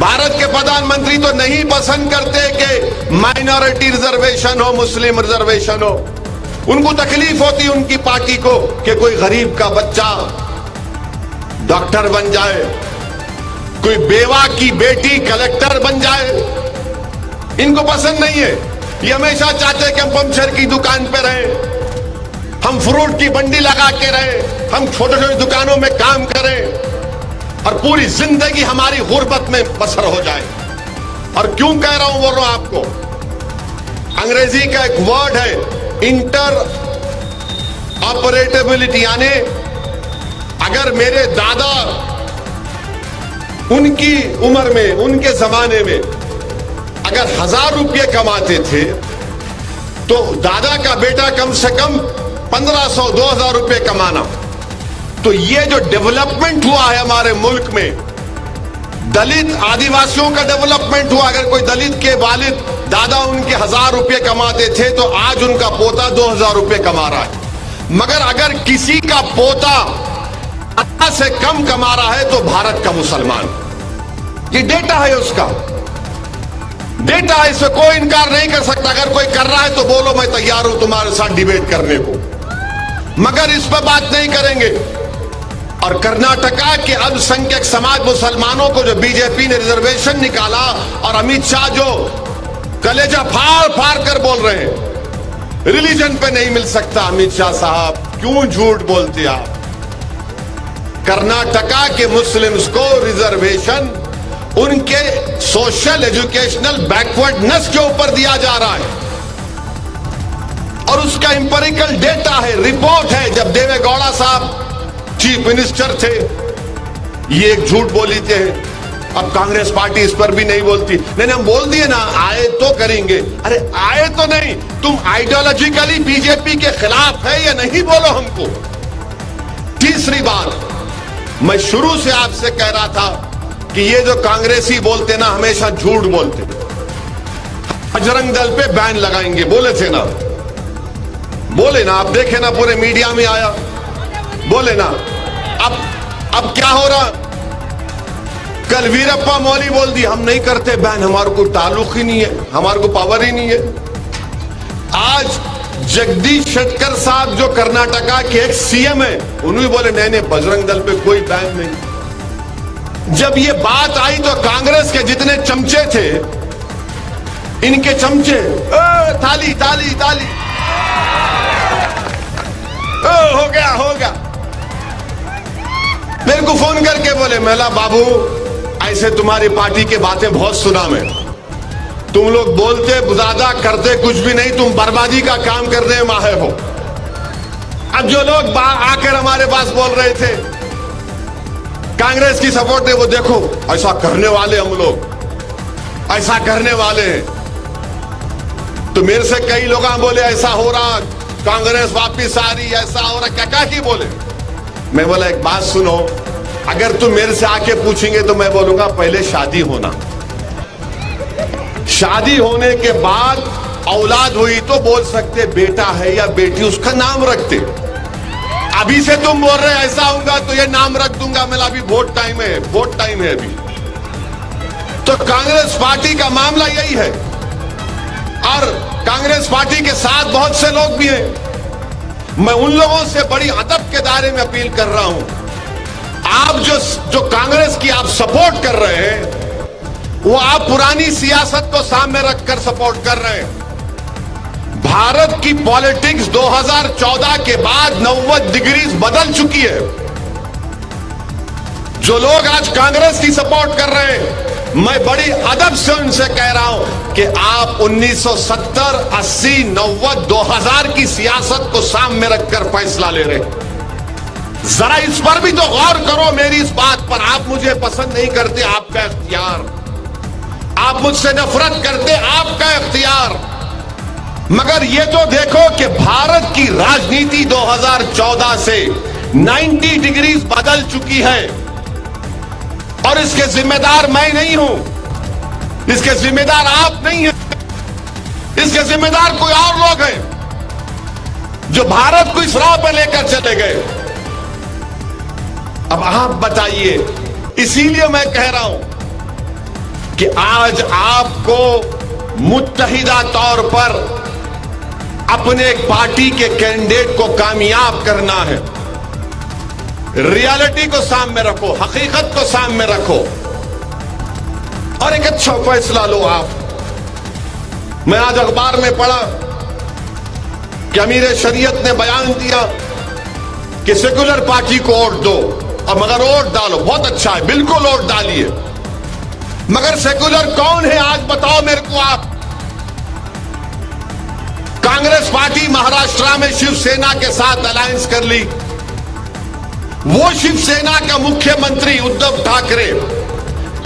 भारत के प्रधानमंत्री तो नहीं पसंद करते कि माइनॉरिटी रिजर्वेशन हो, मुस्लिम रिजर्वेशन हो। उनको तकलीफ होती उनकी पार्टी को कि कोई गरीब का बच्चा डॉक्टर बन जाए, कोई बेवा की बेटी कलेक्टर बन जाए। इनको पसंद नहीं है। ये हमेशा चाहते हैं कि हम पंचर की दुकान पे रहे, हम फ्रूट की बंडी लगा के रहे, हम छोटे छोटे दुकानों में काम करें और पूरी जिंदगी हमारी गुर्बत में बसर हो जाए। और क्यों कह रहा हूं, बोल रहा हूं आपको, अंग्रेजी का एक वर्ड है इंटर ऑपरेटेबिलिटी, यानी अगर मेरे दादा उनकी उम्र में, उनके जमाने में अगर 1000 रुपये कमाते थे तो दादा का बेटा कम से कम 1500-2000 रुपये कमाना। तो ये जो डेवलपमेंट हुआ है हमारे मुल्क में, दलित आदिवासियों का डेवलपमेंट हुआ। अगर कोई दलित के वालिद दादा उनके 1000 रुपये कमाते थे तो आज उनका पोता 2000 रुपये कमा रहा है। मगर अगर किसी का पोता आधा से कम कमा रहा है तो भारत का मुसलमान, ये डेटा है, उसका डेटा है, इसमें कोई इनकार नहीं कर सकता। अगर कोई कर रहा है तो बोलो, मैं तैयार हूं तुम्हारे साथ डिबेट करने को, मगर इस पर बात नहीं करेंगे। और कर्नाटका के अल्पसंख्यक समाज मुसलमानों को जो बीजेपी ने रिजर्वेशन निकाला और अमित शाह जो कलेजा फाड़ फाड़ कर बोल रहे हैं रिलीजन पे नहीं मिल सकता, अमित शाह साहब क्यों झूठ बोलते आप? कर्नाटका के मुस्लिम्स को रिजर्वेशन उनके सोशल एजुकेशनल बैकवर्डनेस के ऊपर दिया जा रहा है और उसका इंपेरिकल डेटा है, रिपोर्ट है। जब देवेगौड़ा साहब चीफ मिनिस्टर थे ये एक झूठ बोली थे। अब कांग्रेस पार्टी इस पर भी नहीं बोलती। नहीं, हम बोल दिए ना, आए तो करेंगे। अरे आए तो नहीं, तुम आइडियोलॉजिकली बीजेपी के खिलाफ है या नहीं, बोलो हमको। तीसरी बात, मैं शुरू से आपसे कह रहा था कि ये जो कांग्रेसी बोलते ना, हमेशा झूठ बोलते। बजरंग दल पे बैन लगाएंगे बोले थे ना, बोले ना, आप देखे ना, पूरे मीडिया में आया, बोले ना। अब क्या हो रहा? कल वीरप्पा मोइली बोल दी हम नहीं करते बैन, हमारे को ताल्लुक ही नहीं है, हमारे को पावर ही नहीं है। आज जगदीश शेट्टर साहब जो कर्नाटका के एक सीएम है, उन्होंने बोले नहीं नहीं, बजरंग दल पे कोई बैन नहीं। जब ये बात आई तो कांग्रेस के जितने चमचे थे, इनके चमचे ताली ताली ताली, हो गया हो गया। मेरे को फोन करके बोले, मेला बाबू ऐसे तुम्हारी पार्टी की बातें बहुत सुना मैं, तुम लोग बोलते ज्यादा करते कुछ भी नहीं, तुम बर्बादी का काम करने में माहिर हो। अब जो लोग आकर हमारे पास बोल रहे थे कांग्रेस की सपोर्ट है, वो देखो ऐसा करने वाले हम लोग, ऐसा करने वाले हैं। तो मेरे से कई लोग बोले ऐसा हो रहा, कांग्रेस वापिस आ रही, ऐसा हो रहा, क्या की बोले। मैं बोला एक बात सुनो, अगर तुम मेरे से आके पूछेंगे तो मैं बोलूंगा पहले शादी होना, शादी होने के बाद औलाद हुई तो बोल सकते बेटा है या बेटी, उसका नाम रखते। अभी से तुम बोल रहे ऐसा होगा तो ये नाम रख दूंगा, मेरा अभी वोट टाइम है, वोट टाइम है अभी। तो कांग्रेस पार्टी का मामला यही है और कांग्रेस पार्टी के साथ बहुत से लोग भी हैं। मैं उन लोगों से बड़ी अदब के दायरे में अपील कर रहा हूं, आप जो कांग्रेस की आप सपोर्ट कर रहे हैं, वो आप पुरानी सियासत को सामने रखकर सपोर्ट कर रहे हैं। भारत की पॉलिटिक्स 2014 के बाद 90 डिग्री बदल चुकी है। जो लोग आज कांग्रेस की सपोर्ट कर रहे हैं, मैं बड़ी अदब से उनसे कह रहा हूं कि आप 1970, 80, 90, 2000 की सियासत को सामने रखकर फैसला ले रहे हैं। जरा इस पर भी तो गौर करो, मेरी इस बात पर। आप मुझे पसंद नहीं करते, आपका इख्तियार, आप मुझसे नफरत करते, आपका इख्तियार, मगर ये तो देखो कि भारत की राजनीति 2014 से 90 डिग्री बदल चुकी है और इसके जिम्मेदार मैं नहीं हूं, इसके जिम्मेदार आप नहीं हैं, इसके जिम्मेदार कोई और लोग हैं जो भारत को इस राह पर लेकर चले गए। अब आप बताइए, इसीलिए मैं कह रहा हूं कि आज आपको मुत्तहिदा तौर पर अपने एक पार्टी के कैंडिडेट को कामयाब करना है। रियलिटी को सामने रखो, हकीकत को सामने रखो और एक अच्छा फैसला लो आप। मैं आज अखबार में पढ़ा कि अमीर शरीयत ने बयान दिया कि सेकुलर पार्टी को वोट दो, और मगर वोट डालो, बहुत अच्छा है, बिल्कुल वोट डालिए, मगर सेकुलर कौन है आज बताओ मेरे को आप। कांग्रेस पार्टी महाराष्ट्र में शिवसेना के साथ अलायंस कर ली। वो शिवसेना का मुख्यमंत्री उद्धव ठाकरे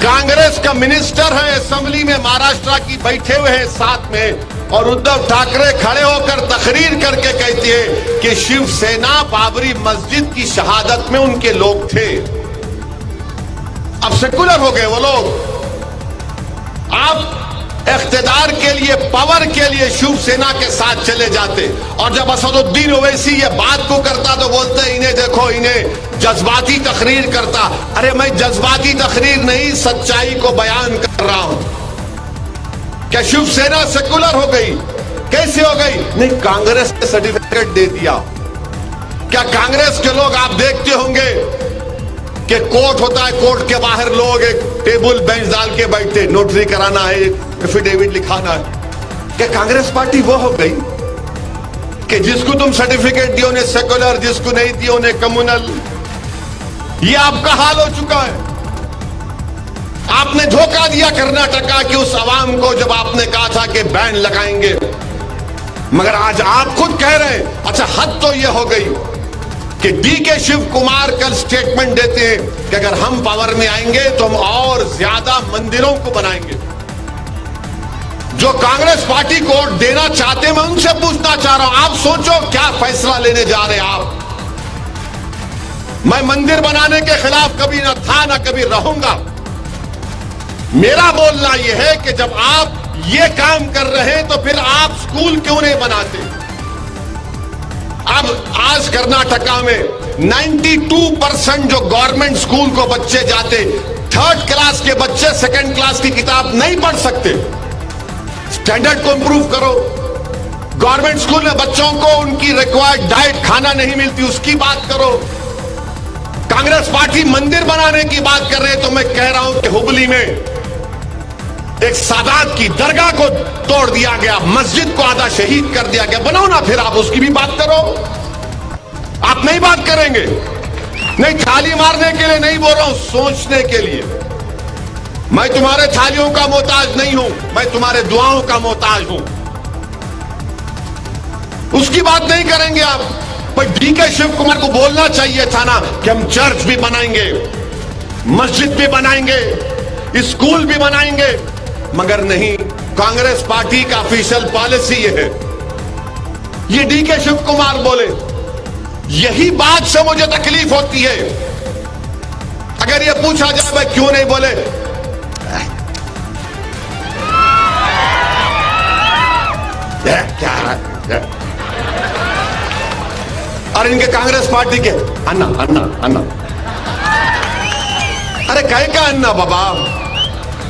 कांग्रेस का मिनिस्टर है, असेंबली में महाराष्ट्र की बैठे हुए हैं साथ में, और उद्धव ठाकरे खड़े होकर तकरीर करके कहते हैं कि शिवसेना बाबरी मस्जिद की शहादत में उनके लोग थे। अब सेकुलर हो गए वो लोग। आप इख्तिदार के लिए, पावर के लिए शिवसेना के साथ चले जाते, और जब असदुद्दीन ओवैसी ये बात को करता तो बोलते इन्हें देखो, इन्हें जज्बाती तकरीर करता। अरे मैं जज्बाती तकरीर नहीं, सच्चाई को बयान कर रहा हूं। क्या शिवसेना सेकुलर हो गई? कैसे हो गई? नहीं, कांग्रेस ने सर्टिफिकेट दे दिया। क्या कांग्रेस के लोग आप देखते होंगे कि कोर्ट होता है, कोर्ट के बाहर लोग एक टेबल बेंच डाल के बैठते, नोटरी कराना है, एफिडेविट लिखाना है। क्या कांग्रेस पार्टी वो हो गई कि जिसको तुम सर्टिफिकेट दियो ने सेकुलर, जिसको नहीं दियो ने कम्युनल? ये आपका हाल हो चुका है। आपने धोखा दिया कर्नाटका की उस आवाम को जब आपने कहा था कि बैन लगाएंगे, मगर आज आप खुद कह रहे हैं। अच्छा, हद तो यह हो गई कि डीके शिव कुमार कल स्टेटमेंट देते हैं कि अगर हम पावर में आएंगे तो हम और ज्यादा मंदिरों को बनाएंगे। जो कांग्रेस पार्टी को वोट देना चाहते हैं, मैं उनसे पूछना चाह रहा हूं, आप सोचो क्या फैसला लेने जा रहे हैं आप। मैं मंदिर बनाने के खिलाफ कभी ना था ना कभी रहूंगा। मेरा बोलना यह है कि जब आप ये काम कर रहे हैं तो फिर आप स्कूल क्यों नहीं बनाते? अब आज कर्नाटका में 92% जो गवर्नमेंट स्कूल को बच्चे जाते, 3rd क्लास के बच्चे 2nd क्लास की किताब नहीं पढ़ सकते। स्टैंडर्ड को इंप्रूव करो। गवर्नमेंट स्कूल में बच्चों को उनकी रिक्वायर्ड डाइट खाना नहीं मिलती, उसकी बात करो। कांग्रेस पार्टी मंदिर बनाने की बात कर रहे हैं, तो मैं कह रहा हूं कि हुबली में एक सादात की दरगाह को तोड़ दिया गया, मस्जिद को आधा शहीद कर दिया गया। बनाओ ना, फिर आप उसकी भी बात करो। आप नहीं बात करेंगे? नहीं, थाली मारने के लिए नहीं बोल रहा हूं, सोचने के लिए। मैं तुम्हारे थालियों का मोहताज नहीं हूं, मैं तुम्हारे दुआओं का मोहताज हूं। उसकी बात नहीं करेंगे आप। पर डीके शिव कुमार को बोलना चाहिए था ना कि हम चर्च भी बनाएंगे, मस्जिद भी बनाएंगे, स्कूल भी बनाएंगे, मगर नहीं। कांग्रेस पार्टी का ऑफिशियल पॉलिसी यह है, ये डीके शिव कुमार बोले। यही बात से मुझे तकलीफ होती है। अगर ये पूछा जाए भाई क्यों नहीं बोले, क्या और इनके कांग्रेस पार्टी के अन्ना अन्ना अन्ना, अरे कहे का अन्ना बाबा,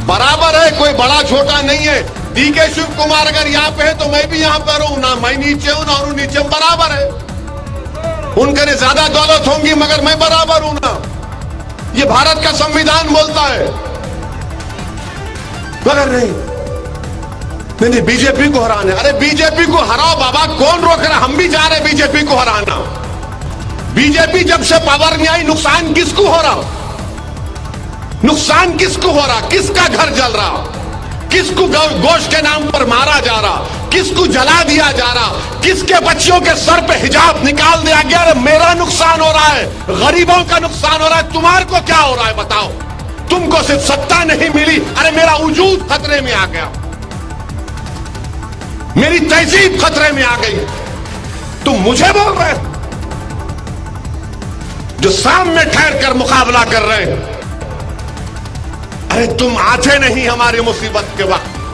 बराबर है, कोई बड़ा छोटा नहीं है। डीके शिव कुमार अगर यहां पे है तो मैं भी यहां पर हूं ना, मैं नीचे हूं ना और नीचे बराबर है। उनके लिए ज्यादा दौलत होंगी मगर मैं बराबर हूं ना। ये भारत का संविधान बोलता है। मगर नहीं, बीजेपी को हराना। अरे बीजेपी को हराओ बाबा, कौन रोक रहा? हम भी जा रहे बीजेपी को हराना। बीजेपी जब से पावर में आई, नुकसान किसको हो रहा? नुकसान किसको हो रहा? किसका घर जल रहा? किसको गोश्त के नाम पर मारा जा रहा? किसको जला दिया जा रहा? किसके बच्चियों के सर पे हिजाब निकाल दिया गया? अरे मेरा नुकसान हो रहा है, गरीबों का नुकसान हो रहा है। तुम्हारे को क्या हो रहा है बताओ? तुमको सिर्फ सत्ता नहीं मिली, अरे मेरा वजूद खतरे में आ गया, मेरी तहजीब खतरे में आ गई। तुम मुझे बोल रहे हो जो सामने ठहर कर मुकाबला कर रहे हैं? अरे तुम आते नहीं हमारी मुसीबत के वक्त।